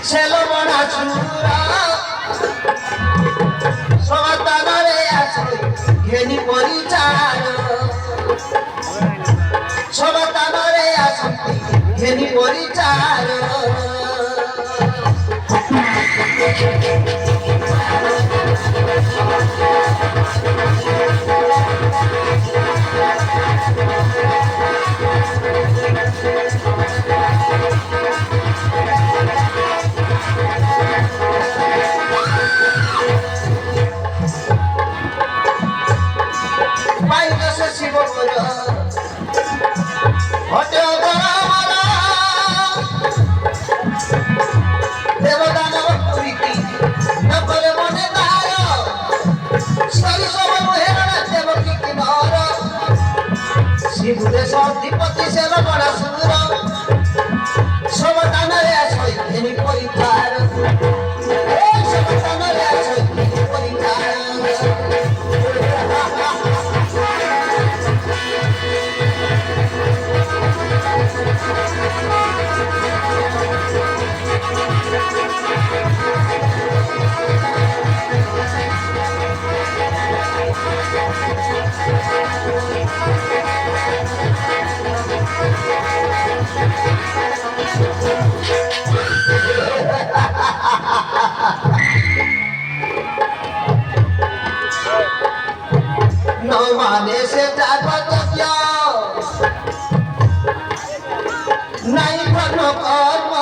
ছেলো বড়া চূড়া সমাতারে আসই ঘেনি পরিচার সমাতারে আসই ঘেনি পরিচার শিব হটে দেবদানব প্রীতি নকরে মনে তার সরি সব হেরণা দেবকী কিনর শিবুরে সধিপতি সেব বড় সুর সব দানরে আসই ঘেনি পরিচার সব দানরে আসই ঘেনি পরিচার মানে সে জাগত নাই ধর্ম কর্ম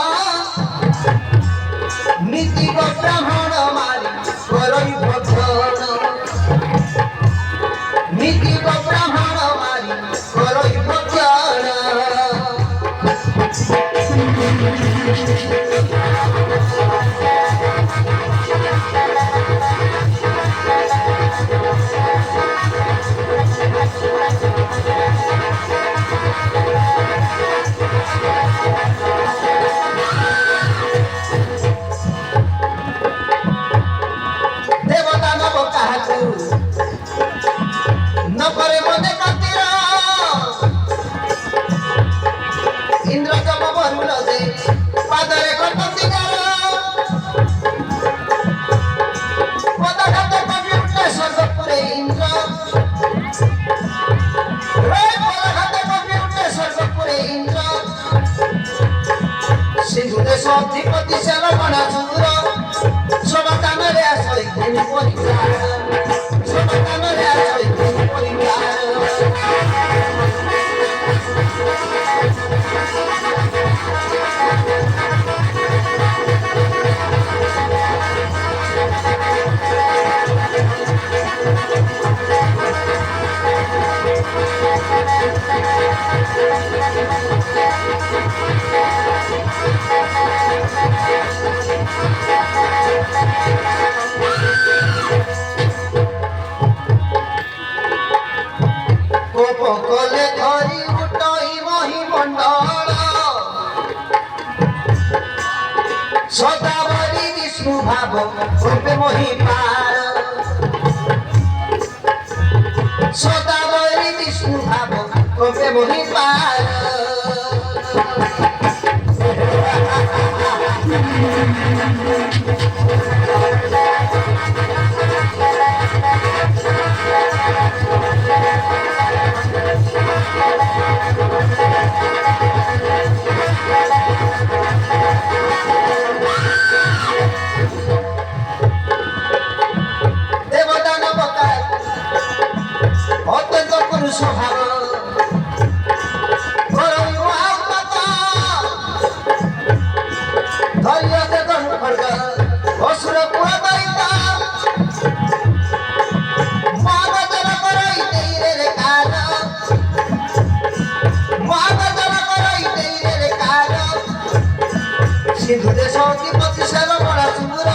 নীতি ব্রাহ্মণ মারি করই ভক্ষণ নীতি ব্রাহ্মণ মারি করই ভক্ষণ নকরে মনে কাতির ইন্দ্র জম বরুণ দে পাদরে কটতি পদাঘাত কবি উঠে স্বর্গপুরে ইন্দ্র পদাঘাত কবি উঠে স্বর্গপুরে ইন্দ্র সিন্ধুতে সধিপতি সেল বড়া চূর সবা কামরে আসই ঘেনি পরিচার সবা কামরে আসই ঘেনি পরিচার কোপকলে ধরি উঠই মহিমণ্ডল সদাবলী বিষ্ণু ভাব রূপে মহিপাল সদাবলী বিষ্ণু ভাব রূপে মহিপাল অত্যন্ত পুরুষ ভাব ধৈর্যতে খড়গ অসুর পুরা দৈতা মহাগজর করাইতে রে কাল মহাগজর করাইতে রে কাল সিন্ধুতে সধিপতি সেল বড়া চূর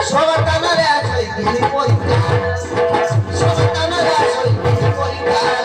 সবার কানারে আসই ঘেনি পরিচার সবার কানারে আসই ঘেনি পরিচার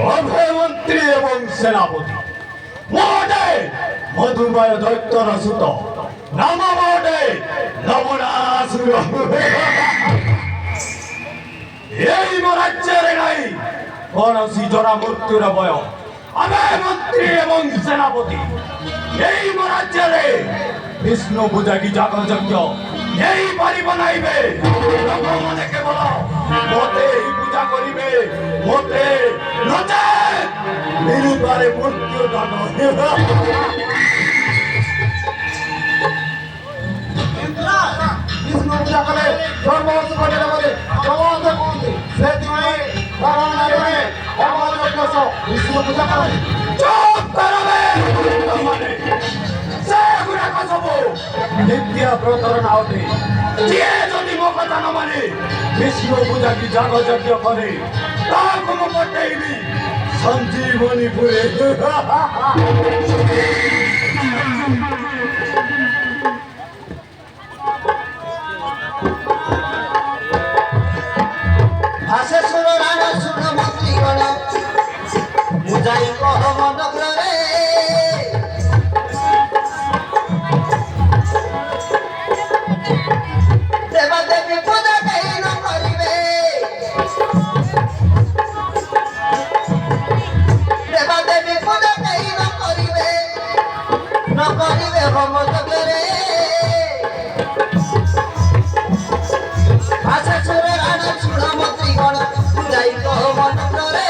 অভয়মন্ত্রী এবং সেনাপতি মহোদয় মধুময় দৈত্যর সুত নাম মহোদয় নবনাসুর এই রাজ্যের নাই কৌশি জরা মৃত্যুর ভয় আমি মন্ত্রী এবং সেনাপতি এই রাজ্যের বিষ্ণু পূজা কি যাগযজ্ঞ এই বাড়ি বানাইবে লোকমানে কেবল মতে এই পূজা করিবে মতে নচেত নিরুপারে মৃত্যু দণ্ড বিষ্ণু পূজা কলে সর্বস্ব করে আমাদের সমাজে পৌঁছে সেইভাবে কারণ নামে আমাদের কাছে বিষ্ণু পূজা করে চুপ করবে মানে সেগুলা কসব নিত্য প্রতরণ আউতে যে যদি মো কথা না মানে বিষ্ণু পূজা কি যাগযজ্ঞ করে তাকে মো পটাইবি সঞ্জীবনীপুরে ভাষেশ্বর রাণা শুণ মন্ত্রীগণ মুজাই কহ মনগ্রে দেবা দেবী পূজা কেই ন করিবে দেবা দেবী পূজা কেই ন করিবে হোম যজ্ঞরে ভাষেশ্বর রাণা শুণ মন্ত্রীগণ মুজাই কহ মনগ্রে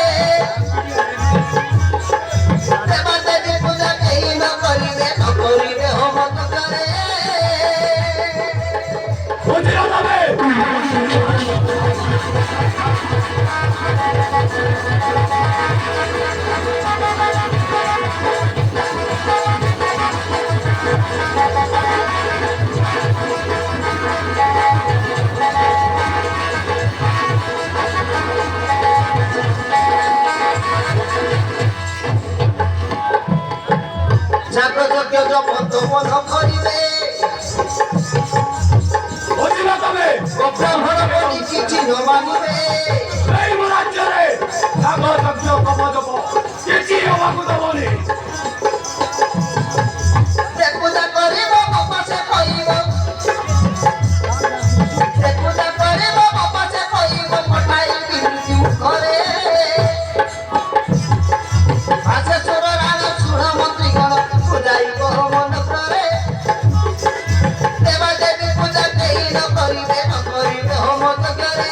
দেবা দেবী পূজা কেই ন করিবে হোম যজ্ঞরে বুঝিয়া যাবে যাগযজ্ঞ জপত মন করিবে বুঝিয়া যাবে ব্রাহ্মণ বলি কিছু ন মানিবে এই রাজ্যরে যাগযজ্ঞ কপজপ কিছু হবাকু দেবনি যে পূজা করিব বাপাসে কইব যে পূজা করিব বাপাসে কইব পঠাই কিন্তু করে ভাষেশ্বর রাণা শুণ মন্ত্রীগণ পূজাই কহ মন করে দেবা দেবী পূজা কেই ন করিবে হোম যজ্ঞরে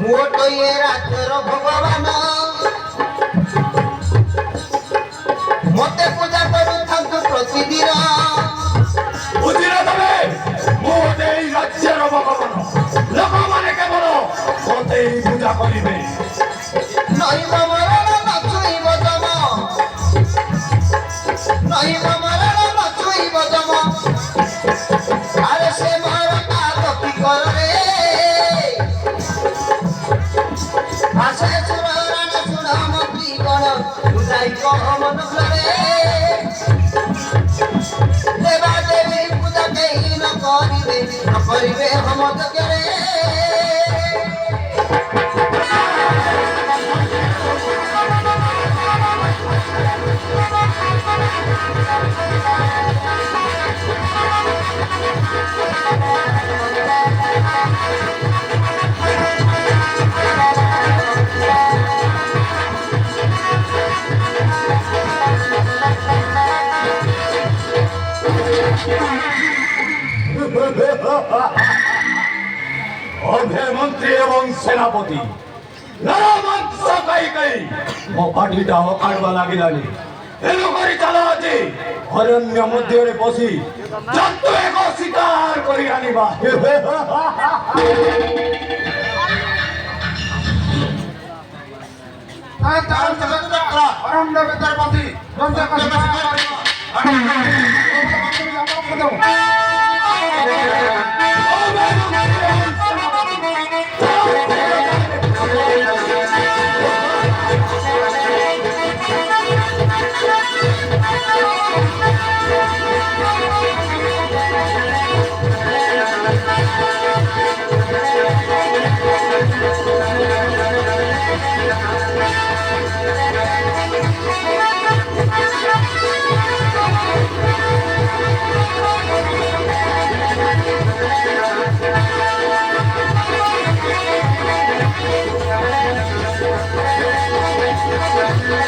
মোটয়ে রাজ্যর ভগবান মতে পূজা করুথান্তু প্রতিদিন বুঝিয়া যাবে মোতে এই রাজ্যের ভগবান লোকমানে কেবল মতে এই পূজা করিবে নহিব মরণ নছুইব যম নহিব মরণ নছুইব যম আরে সে মরতা কি করে ভাষেশ্বর রাণা শুণ মন্ত্রীগণ পূজাই কহ মন করে দেবা দেবী পূজা কেই ন করিবে হোম যজ্ঞরে অভয়মন্ত্রী এবং সেনাপতি নরমাংস কাই কাই ମୋ ପାଟିଟା ଅକାଡ଼ବା ଲାଗିଲାଣି ତେଣୁ କରି ଚାଲ ଆଜି ଅରଣ୍ୟ ମଧ୍ୟରେ ପଶି ଜନ୍ତୁ ଏକ ଶିକାର କରି ଆଣିବା ଅରଣ୍ଡ ଭିତରେ ବସି ଜନତାଙ୍କ ସେବା କରିବ।